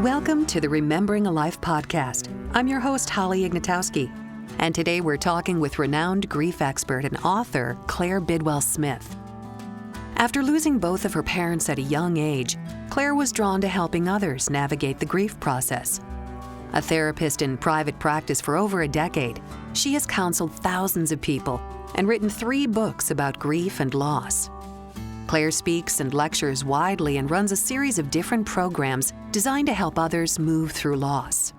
Welcome to the Remembering a Life podcast. I'm your host, Holly Ignatowski, and today we're talking with renowned grief expert and author Claire Bidwell Smith. After losing both of her parents at a young age, Claire was drawn to helping others navigate the grief process. A therapist in private practice for over a decade, she has counseled thousands of people and written 3 books about grief and loss. Claire speaks and lectures widely and runs a series of different programs designed to help others move through loss.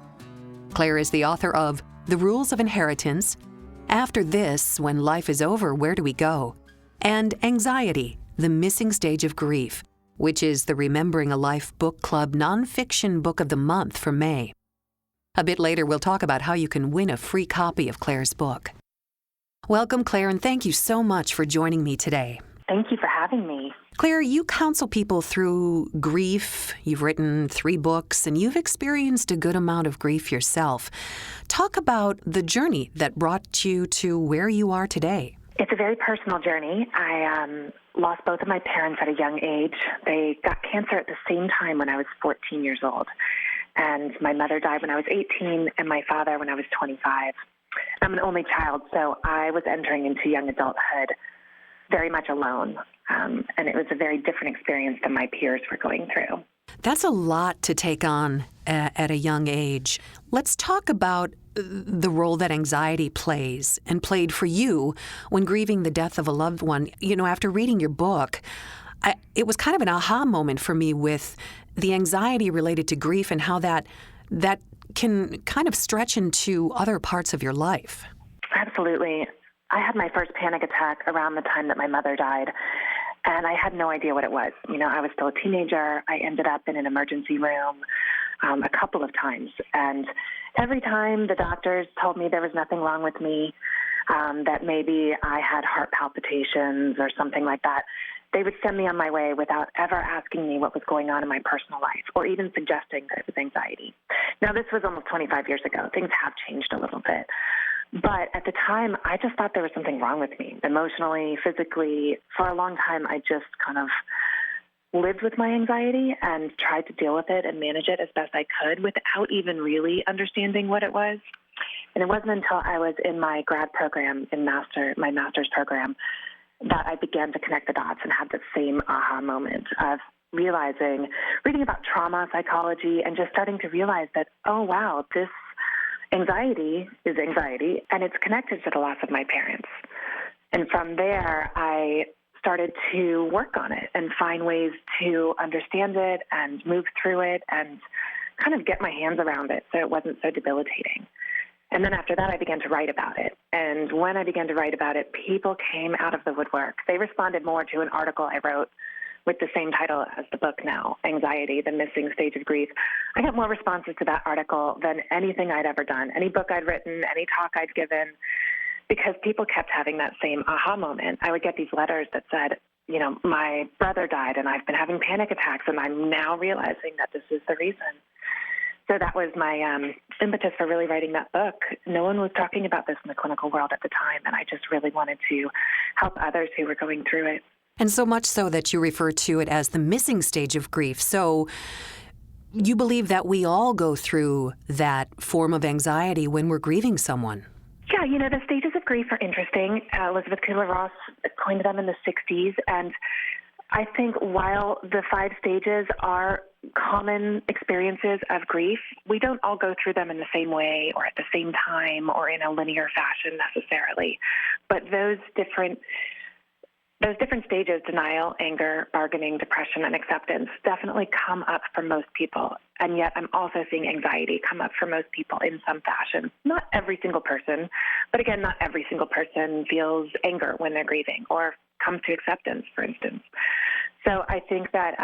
Claire is the author of The Rules of Inheritance, After This, When Life is Over, Where Do We Go? And Anxiety, The Missing Stage of Grief, which is the Remembering a Life Book Club nonfiction book of the month for May. A bit later, we'll talk about how you can win a free copy of Claire's book. Welcome, Claire, and thank you so much for joining me today. Thank you for having me. Claire, you counsel people through grief. You've written 3 books, and you've experienced a good amount of grief yourself. Talk about the journey that brought you to where you are today. It's a very personal journey. I lost both of my parents at a young age. They got cancer at the same time when I was 14 years old. And my mother died when I was 18 and my father when I was 25. I'm an only child, so I was entering into young adulthood very much alone. And it was a very different experience than my peers were going through. That's a lot to take on at a young age. Let's talk about the role that anxiety plays and played for you when grieving the death of a loved one. You know, after reading your book, it was kind of an aha moment for me with the anxiety related to grief and how that can kind of stretch into other parts of your life. Absolutely. I had my first panic attack around the time that my mother died, and I had no idea what it was. You know, I was still a teenager. I ended up in an emergency room a couple of times, and every time the doctors told me there was nothing wrong with me, that maybe I had heart palpitations or something like that, they would send me on my way without ever asking me what was going on in my personal life or even suggesting that it was anxiety. Now, this was almost 25 years ago. Things have changed a little bit. But at the time, I just thought there was something wrong with me, emotionally, physically. For a long time, I just kind of lived with my anxiety and tried to deal with it and manage it as best I could without even really understanding what it was. And it wasn't until I was in my grad program, my master's program, that I began to connect the dots and had the same aha moment of reading about trauma psychology and just starting to realize that, oh, wow, this anxiety is anxiety, and it's connected to the loss of my parents. And from there, I started to work on it and find ways to understand it and move through it and kind of get my hands around it so it wasn't so debilitating. And then after that, I began to write about it. And when I began to write about it, people came out of the woodwork. They responded more to an article I wrote with the same title as the book now, Anxiety, the Missing Stage of Grief. I got more responses to that article than anything I'd ever done, any book I'd written, any talk I'd given, because people kept having that same aha moment. I would get these letters that said, you know, my brother died and I've been having panic attacks and I'm now realizing that this is the reason. So that was my impetus for really writing that book. No one was talking about this in the clinical world at the time, and I just really wanted to help others who were going through it. And so much so that you refer to it as the missing stage of grief. So you believe that we all go through that form of anxiety when we're grieving someone. Yeah, you know, the stages of grief are interesting. Elizabeth Kubler-Ross coined them in the 60s, and I think while the 5 stages are common experiences of grief, we don't all go through them in the same way or at the same time or in a linear fashion necessarily. But those different stages, denial, anger, bargaining, depression, and acceptance, definitely come up for most people. And yet I'm also seeing anxiety come up for most people in some fashion. Not every single person, but again, not every single person feels anger when they're grieving or comes to acceptance, for instance. So I think that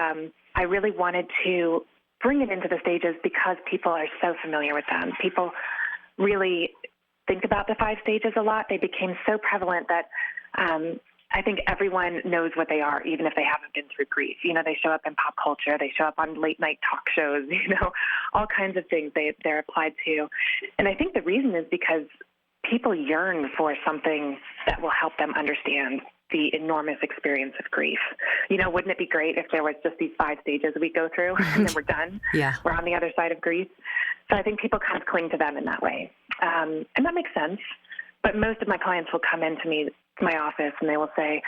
I really wanted to bring it into the stages because people are so familiar with them. People really think about the 5 stages a lot. They became so prevalent that I think everyone knows what they are, even if they haven't been through grief. You know, they show up in pop culture. They show up on late night talk shows, you know, all kinds of things they're applied to. And I think the reason is because people yearn for something that will help them understand the enormous experience of grief. Wouldn't it be great if there was just these 5 stages we go through and then we're done? Yeah. We're on the other side of grief. So I think people kind of cling to them in that way. And that makes sense. But most of my clients will come into my office and they will say,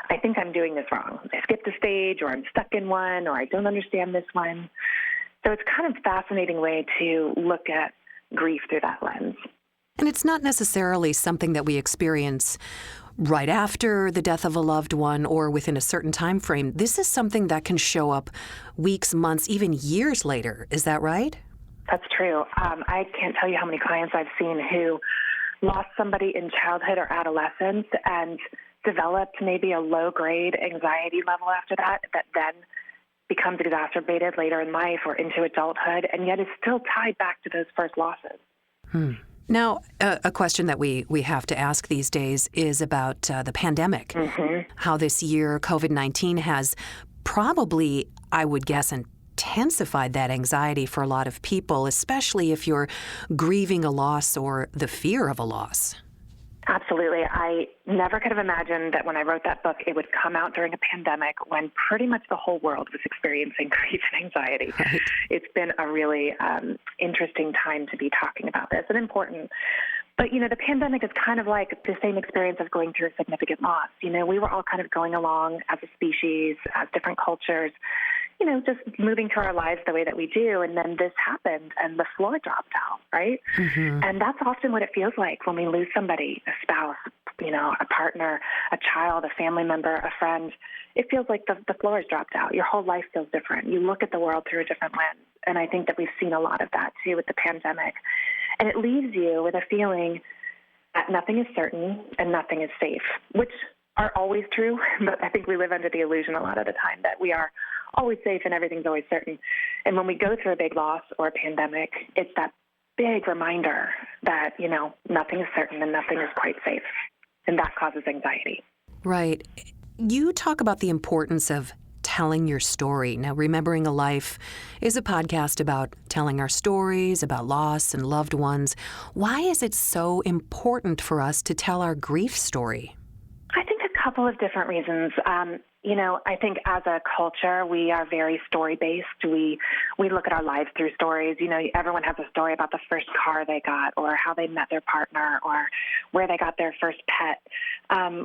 I think I'm doing this wrong. I skipped a stage, or I'm stuck in one, or I don't understand this one. So it's kind of a fascinating way to look at grief through that lens. And it's not necessarily something that we experience right after the death of a loved one or within a certain time frame. This is something that can show up weeks, months, even years later. Is that right? That's true. I can't tell you how many clients I've seen who lost somebody in childhood or adolescence and developed maybe a low-grade anxiety level after that then becomes exacerbated later in life or into adulthood, and yet is still tied back to those first losses. Now, a question that we have to ask these days is about the pandemic. Mm-hmm. How this year COVID-19 has probably, I would guess, intensified that anxiety for a lot of people, especially if you're grieving a loss or the fear of a loss. Absolutely. I never could have imagined that when I wrote that book, it would come out during a pandemic when pretty much the whole world was experiencing grief and anxiety. Right. It's been a really interesting time to be talking about this, and important. But, the pandemic is kind of like the same experience of going through a significant loss. We were all kind of going along as a species, as different cultures, just moving through our lives the way that we do. And then this happened and the floor dropped out, right? Mm-hmm. And that's often what it feels like when we lose somebody, a spouse, a partner, a child, a family member, a friend. It feels like the floor has dropped out. Your whole life feels different. You look at the world through a different lens. And I think that we've seen a lot of that too with the pandemic. And it leaves you with a feeling that nothing is certain and nothing is safe, which are always true. But I think we live under the illusion a lot of the time that we are always safe and everything's always certain. And when we go through a big loss or a pandemic, it's that big reminder that, nothing is certain and nothing is quite safe. And that causes anxiety. Right. You talk about the importance of telling your story. Now, Remembering a Life is a podcast about telling our stories, about loss and loved ones. Why is it so important for us to tell our grief story? I think a couple of different reasons. I think as a culture, we are very story-based. We look at our lives through stories. Everyone has a story about the first car they got, or how they met their partner, or where they got their first pet.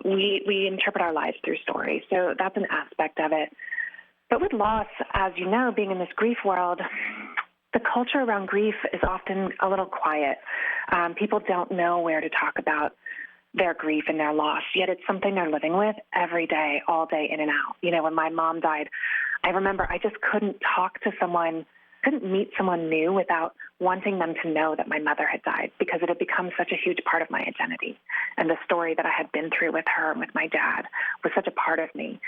We interpret our lives through stories. So that's an aspect of it. But with loss, as you know, being in this grief world, the culture around grief is often a little quiet. People don't know where to talk about their grief and their loss, yet it's something they're living with every day, all day, in and out. When my mom died, I remember I just couldn't meet someone new without wanting them to know that my mother had died, because it had become such a huge part of my identity. And the story that I had been through with her and with my dad was such a part of me.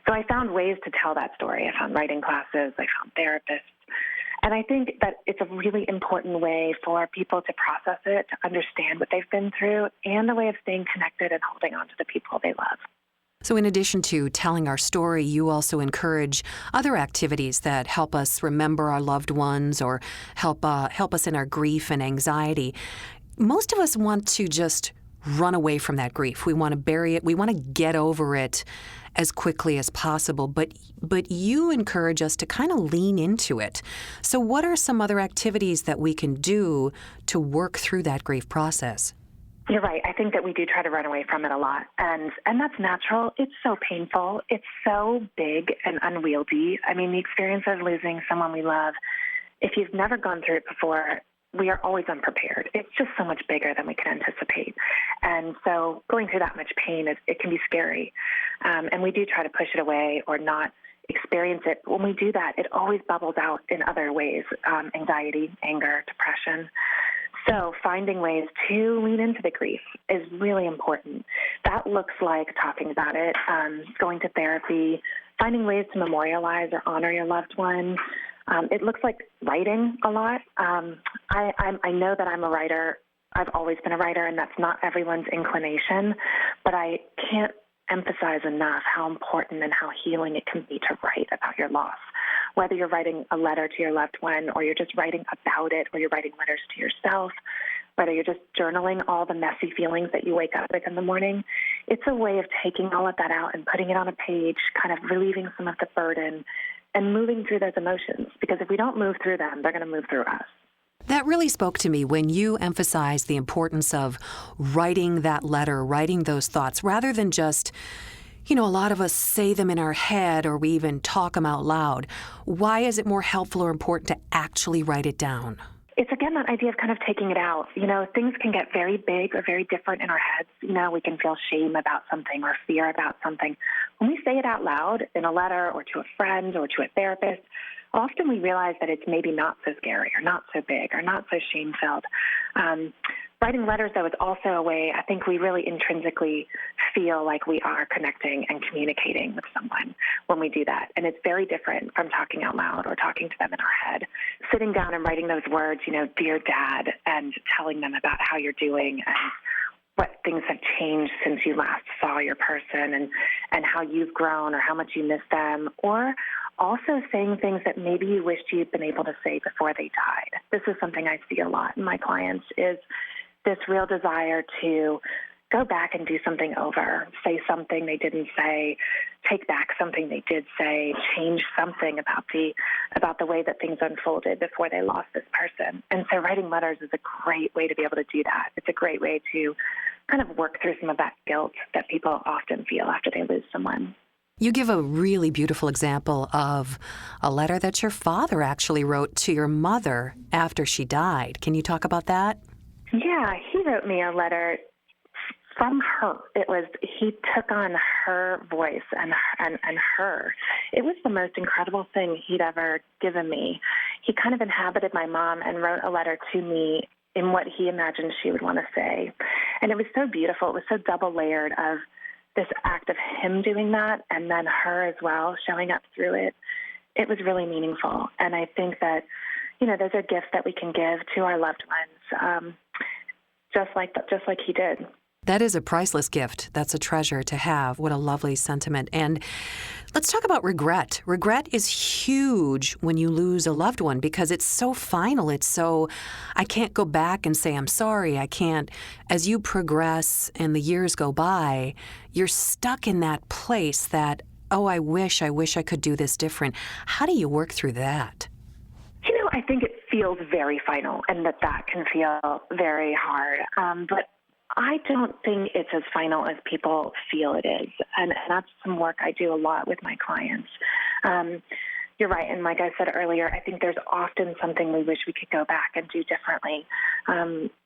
So I found ways to tell that story. I found writing classes, I found therapists. And I think that it's a really important way for people to process it, to understand what they've been through, and a way of staying connected and holding on to the people they love. So in addition to telling our story, you also encourage other activities that help us remember our loved ones or help us in our grief and anxiety. Most of us want to just run away from that grief. We want to bury it. We want to get over it as quickly as possible. But you encourage us to kind of lean into it. So what are some other activities that we can do to work through that grief process? You're right. I think that we do try to run away from it a lot. And that's natural. It's so painful. It's so big and unwieldy. I mean, the experience of losing someone we love, if you've never gone through it before, we are always unprepared. It's just so much bigger than we can anticipate. And so going through that much pain, it can be scary. And we do try to push it away or not experience it. When we do that, it always bubbles out in other ways, anxiety, anger, depression. So finding ways to lean into the grief is really important. That looks like talking about it, going to therapy, finding ways to memorialize or honor your loved one. It looks like writing a lot. I know that I'm a writer. I've always been a writer, and that's not everyone's inclination, but I can't emphasize enough how important and how healing it can be to write about your loss. Whether you're writing a letter to your loved one, or you're just writing about it, or you're writing letters to yourself, whether you're just journaling all the messy feelings that you wake up with in the morning, it's a way of taking all of that out and putting it on a page, kind of relieving some of the burden and moving through those emotions. Because if we don't move through them, they're going to move through us. That really spoke to me when you emphasized the importance of writing that letter, writing those thoughts, rather than just, a lot of us say them in our head or we even talk them out loud. Why is it more helpful or important to actually write it down? It's, again, that idea of kind of taking it out. Things can get very big or very different in our heads. We can feel shame about something or fear about something. When we say it out loud in a letter or to a friend or to a therapist, often we realize that it's maybe not so scary or not so big or not so shame-filled. Writing letters, though, is also a way I think we really intrinsically feel like we are connecting and communicating with someone when we do that. And it's very different from talking out loud or talking to them in our head. Sitting down and writing those words, dear Dad, and telling them about how you're doing and what things have changed since you last saw your person and how you've grown or how much you miss them, or also saying things that maybe you wished you'd been able to say before they died. This is something I see a lot in my clients, is this real desire to go back and do something over, say something they didn't say, take back something they did say, change something about the way that things unfolded before they lost this person. And so writing letters is a great way to be able to do that. It's a great way to kind of work through some of that guilt that people often feel after they lose someone. You give a really beautiful example of a letter that your father actually wrote to your mother after she died. Can you talk about that? Yeah, he wrote me a letter from her. He took on her voice and her. It was the most incredible thing he'd ever given me. He kind of inhabited my mom and wrote a letter to me in what he imagined she would want to say. And it was so beautiful. It was so double layered of this act of him doing that and then her as well showing up through it. It was really meaningful. And I think that, those are gifts that we can give to our loved ones, just like he did. That is a priceless gift. That's a treasure to have. What a lovely sentiment. And let's talk about regret. Regret is huge when you lose a loved one because it's so final. It's so, I can't go back and say I'm sorry. I can't. As you progress and the years go by, you're stuck in that place that, I wish I could do this different. How do you work through that? I think it feels very final and that can feel very hard. But I don't think it's as final as people feel it is. And that's some work I do a lot with my clients. You're right. And like I said earlier, I think there's often something we wish we could go back and do differently.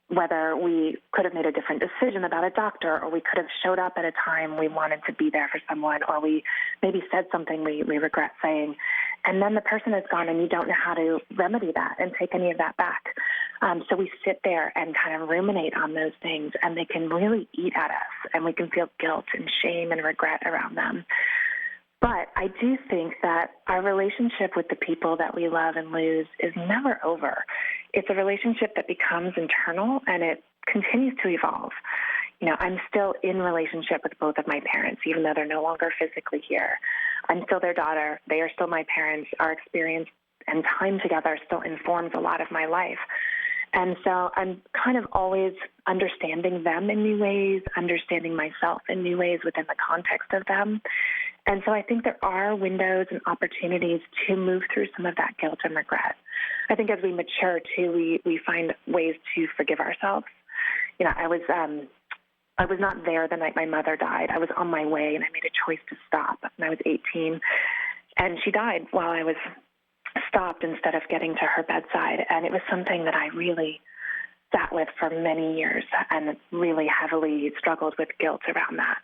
Whether we could have made a different decision about a doctor, or we could have showed up at a time we wanted to be there for someone, or we maybe said something we regret saying. And then the person is gone and you don't know how to remedy that and take any of that back. So we sit there and kind of ruminate on those things, and they can really eat at us, and we can feel guilt and shame and regret around them. But I do think that our relationship with the people that we love and lose is never over. It's a relationship that becomes internal, and it continues to evolve. I'm still in relationship with both of my parents, even though they're no longer physically here. I'm still their daughter. They are still my parents. Our experience and time together still informs a lot of my life. And so I'm kind of always understanding them in new ways, understanding myself in new ways within the context of them. And so I think there are windows and opportunities to move through some of that guilt and regret. I think as we mature, too, we find ways to forgive ourselves. I was not there the night my mother died. I was on my way, and I made a choice to stop. And I was 18, and she died while I was stopped instead of getting to her bedside. And it was something that I really sat with for many years and really heavily struggled with guilt around that.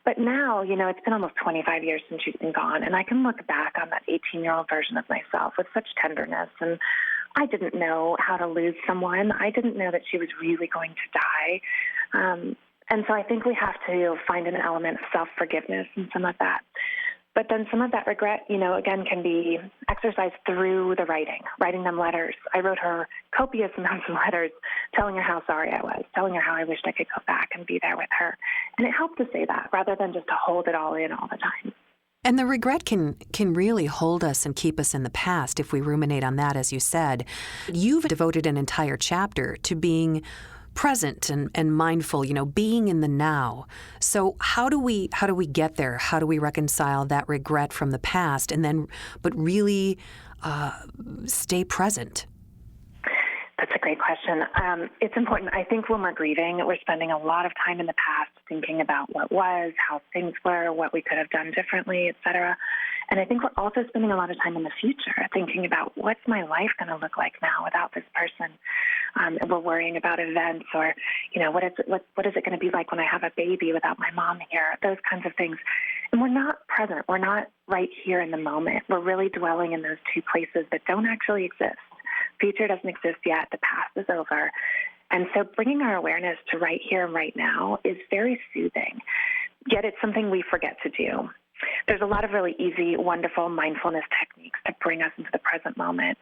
But now, it's been almost 25 years since she's been gone, and I can look back on that 18-year-old version of myself with such tenderness. And I didn't know how to lose someone. I didn't know that she was really going to die. And so I think we have to find an element of self-forgiveness in some of that. But then some of that regret, again, can be exercised through the writing them letters. I wrote her copious amounts of letters telling her how sorry I was, telling her how I wished I could go back and be there with her. And it helped to say that rather than just to hold it all in all the time. And the regret can really hold us and keep us in the past if we ruminate on that, as you said. You've devoted an entire chapter to being present and mindful, being in the now. So how do we get there? How do we reconcile that regret from the past but really stay present? That's a great question. It's important. I think when we're grieving, we're spending a lot of time in the past thinking about what was, how things were, what we could have done differently, et cetera. And I think we're also spending a lot of time in the future thinking about what's my life going to look like now without this person. We're worrying about events or, what is it going to be like when I have a baby without my mom here, those kinds of things. And we're not present. We're not right here in the moment. We're really dwelling in those two places that don't actually exist. Future doesn't exist yet. The past is over. And so bringing our awareness to right here and right now is very soothing, yet it's something we forget to do. There's a lot of really easy, wonderful mindfulness techniques to bring us into the present moment.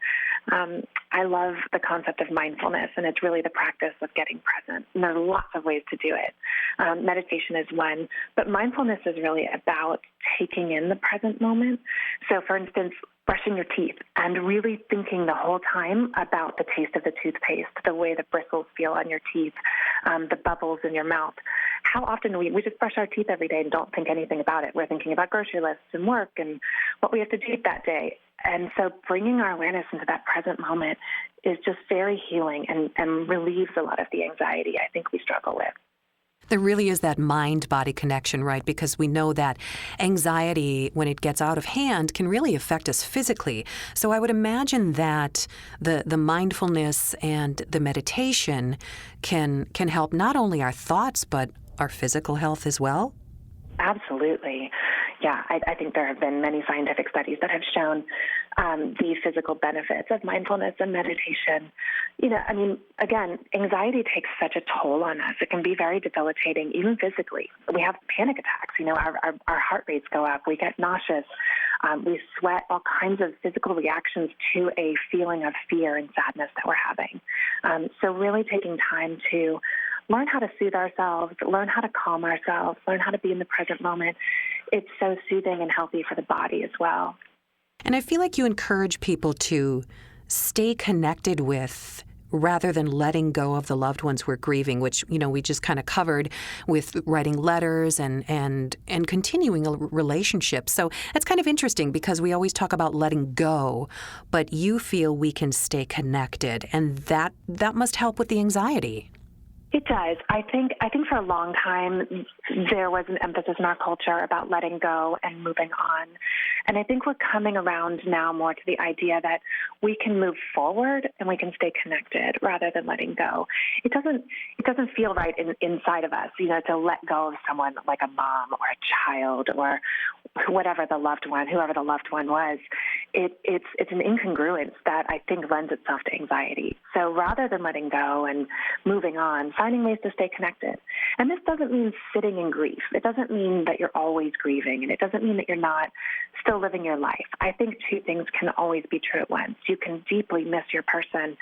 I love the concept of mindfulness, and it's really the practice of getting present. And there's lots of ways to do it. Meditation is one, but mindfulness is really about taking in the present moment. So, for instance, brushing your teeth and really thinking the whole time about the taste of the toothpaste, the way the bristles feel on your teeth, the bubbles in your mouth. How often we just brush our teeth every day and don't think anything about it. We're thinking about grocery lists and work and what we have to do that day. And so bringing our awareness into that present moment is just very healing and relieves a lot of the anxiety I think we struggle with. There really is that mind-body connection, right? Because we know that anxiety, when it gets out of hand, can really affect us physically. So I would imagine that the mindfulness and the meditation can help not only our thoughts, but our physical health as well? Absolutely. Yeah, I think there have been many scientific studies that have shown the physical benefits of mindfulness and meditation. Again, anxiety takes such a toll on us. It can be very debilitating, even physically. We have panic attacks. Our heart rates go up. We get nauseous. We sweat, all kinds of physical reactions to a feeling of fear and sadness that we're having. So really taking time to learn how to soothe ourselves, learn how to calm ourselves, learn how to be in the present moment. It's so soothing and healthy for the body as well. And I feel like you encourage people to stay connected with rather than letting go of the loved ones we're grieving, which, we just kind of covered with writing letters and continuing a relationship. So that's kind of interesting because we always talk about letting go, but you feel we can stay connected, and that must help with the anxiety. It does. I think for a long time there was an emphasis in our culture about letting go and moving on. And I think we're coming around now more to the idea that we can move forward and we can stay connected rather than letting go. It doesn't feel right inside of us, to let go of someone like a mom or a child or whoever the loved one was. It's an incongruence that I think lends itself to anxiety. So rather than letting go and moving on, finding ways to stay connected. And this doesn't mean sitting in grief. It doesn't mean that you're always grieving, and it doesn't mean that you're not still living your life. I think two things can always be true at once. You can deeply miss your person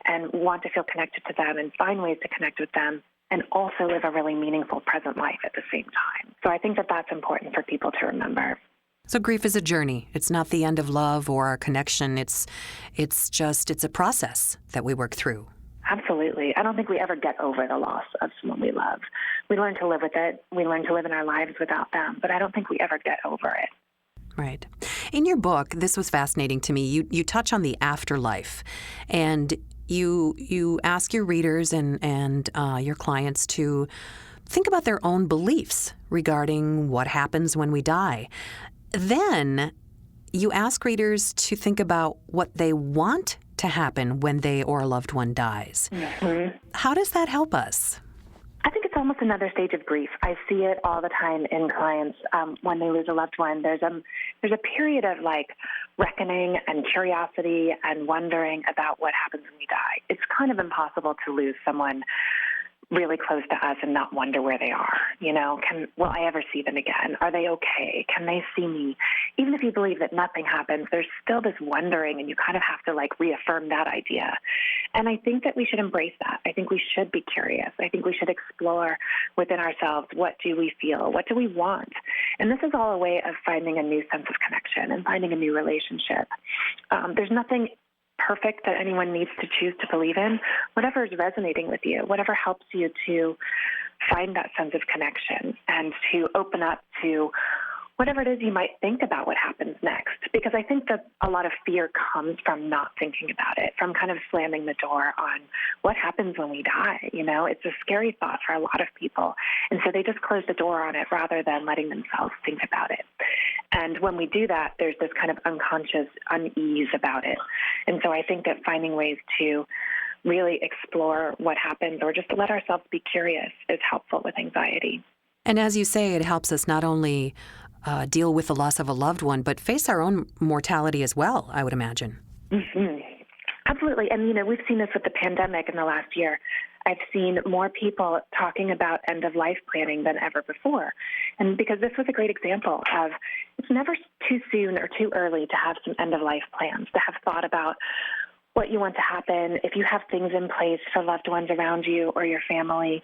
and want to feel connected to them and find ways to connect with them, and also live a really meaningful present life at the same time. So I think that that's important for people to remember. So grief is a journey. It's not the end of love or our connection. It's a process that we work through. Absolutely. I don't think we ever get over the loss of someone we love. We learn to live with it. We learn to live in our lives without them, but I don't think we ever get over it. Right. In your book, this was fascinating to me. You touch on the afterlife, and you ask your readers and your clients to think about their own beliefs regarding what happens when we die. Then you ask readers to think about what they want to happen when they or a loved one dies. Mm-hmm. How does that help us? I think it's almost another stage of grief. I see it all the time in clients when they lose a loved one. There's a period of reckoning and curiosity and wondering about what happens when we die. It's kind of impossible to lose someone really close to us and not wonder where they are. Will I ever see them again? Are they okay? Can they see me? Even if you believe that nothing happens, there's still this wondering, and you kind of have to reaffirm that idea. And I think that we should embrace that. I think we should be curious. I think we should explore within ourselves, what do we feel? What do we want? And this is all a way of finding a new sense of connection and finding a new relationship. There's nothing perfect that anyone needs to choose to believe in. Whatever is resonating with you, whatever helps you to find that sense of connection and to open up to whatever it is you might think about what happens next. Because I think that a lot of fear comes from not thinking about it, from kind of slamming the door on what happens when we die. You know, it's a scary thought for a lot of people. And so they just close the door on it rather than letting themselves think about it. And when we do that, there's this kind of unconscious unease about it. And so I think that finding ways to really explore what happens or just to let ourselves be curious is helpful with anxiety. And as you say, it helps us not only deal with the loss of a loved one, but face our own mortality as well, I would imagine. Mm-hmm. Absolutely. And, we've seen this with the pandemic in the last year. I've seen more people talking about end-of-life planning than ever before. And because this was a great example of it's never too soon or too early to have some end-of-life plans, to have thought about what you want to happen, if you have things in place for loved ones around you or your family,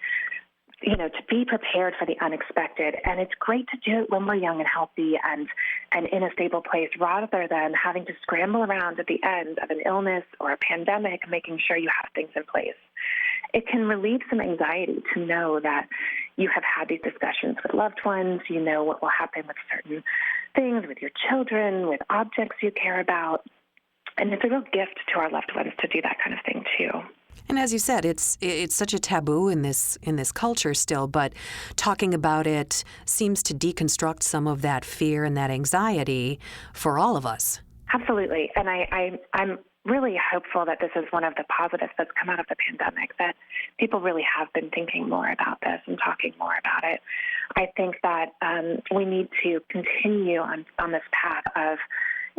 to be prepared for the unexpected. And it's great to do it when we're young and healthy and in a stable place rather than having to scramble around at the end of an illness or a pandemic, making sure you have things in place. It can relieve some anxiety to know that you have had these discussions with loved ones, you know what will happen with certain things, with your children, with objects you care about. And it's a real gift to our loved ones to do that kind of thing too. And as you said, it's such a taboo in this culture still, but talking about it seems to deconstruct some of that fear and that anxiety for all of us. Absolutely. And I'm really hopeful that this is one of the positives that's come out of the pandemic, that people really have been thinking more about this and talking more about it. I think that we need to continue on this path of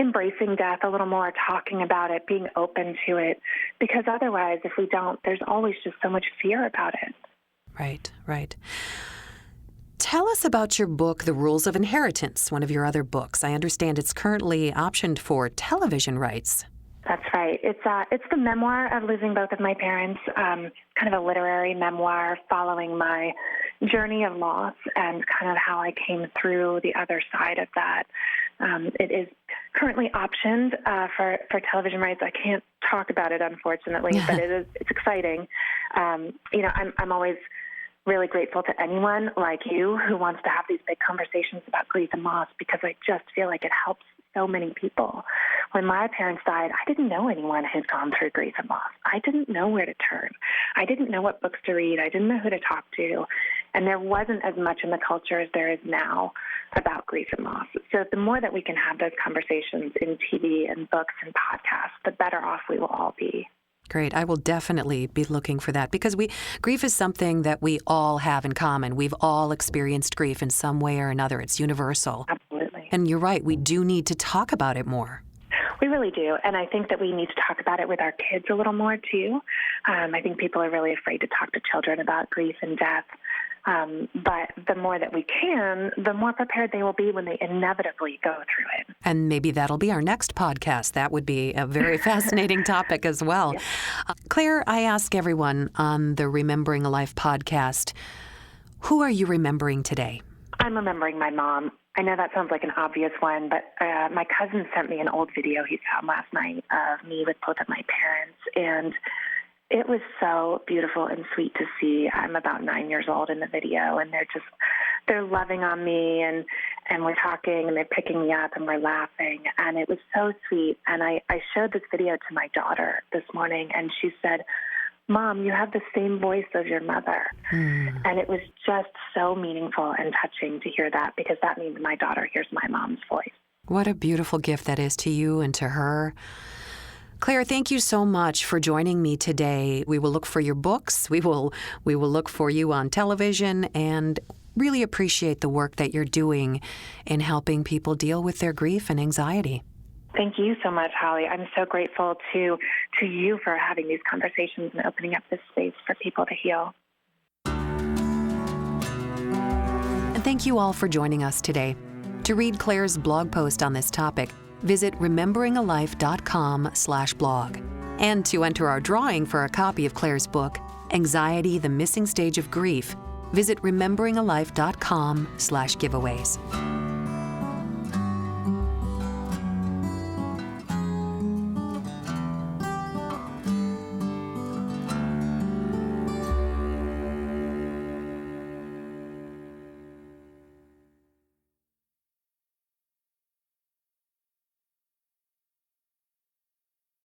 embracing death a little more, talking about it, being open to it, because otherwise, if we don't, there's always just so much fear about it. Right. Tell us about your book, The Rules of Inheritance, one of your other books. I understand it's currently optioned for television rights. That's right. It's the memoir of losing both of my parents, kind of a literary memoir following my journey of loss and kind of how I came through the other side of that. It is currently optioned for television rights. I can't talk about it, unfortunately, but it's exciting. I'm always really grateful to anyone like you who wants to have these big conversations about grief and loss, because I just feel like it helps so many people. When my parents died, I didn't know anyone who'd gone through grief and loss. I didn't know where to turn. I didn't know what books to read. I didn't know who to talk to. And there wasn't as much in the culture as there is now about grief and loss. So the more that we can have those conversations in TV and books and podcasts, the better off we will all be. Great. I will definitely be looking for that, because grief is something that we all have in common. We've all experienced grief in some way or another. It's universal. Absolutely. And you're right. We do need to talk about it more. We really do. And I think that we need to talk about it with our kids a little more, too. I think people are really afraid to talk to children about grief and death. But the more that we can, the more prepared they will be when they inevitably go through it. And maybe that'll be our next podcast. That would be a very fascinating topic as well. Yes. Claire, I ask everyone on the Remembering a Life podcast, who are you remembering today? I'm remembering my mom. I know that sounds like an obvious one, but my cousin sent me an old video he found last night of me with both of my parents, and it was so beautiful and sweet to see. I'm about 9 years old in the video, and they're loving on me, and we're talking, and they're picking me up, and we're laughing, and it was so sweet. And I showed this video to my daughter this morning, and she said, "Mom, you have the same voice as your mother." And it was just so meaningful and touching to hear that, because that means my daughter hears my mom's voice. What a beautiful gift that is to you and to her. Claire, thank you so much for joining me today. We will look for your books. We will look for you on television, and really appreciate the work that you're doing in helping people deal with their grief and anxiety. Thank you so much, Holly. I'm so grateful to you for having these conversations and opening up this space for people to heal. And thank you all for joining us today. To read Claire's blog post on this topic, visit rememberingalife.com/blog. And to enter our drawing for a copy of Claire's book, Anxiety, the Missing Stage of Grief, visit rememberingalife.com/giveaways.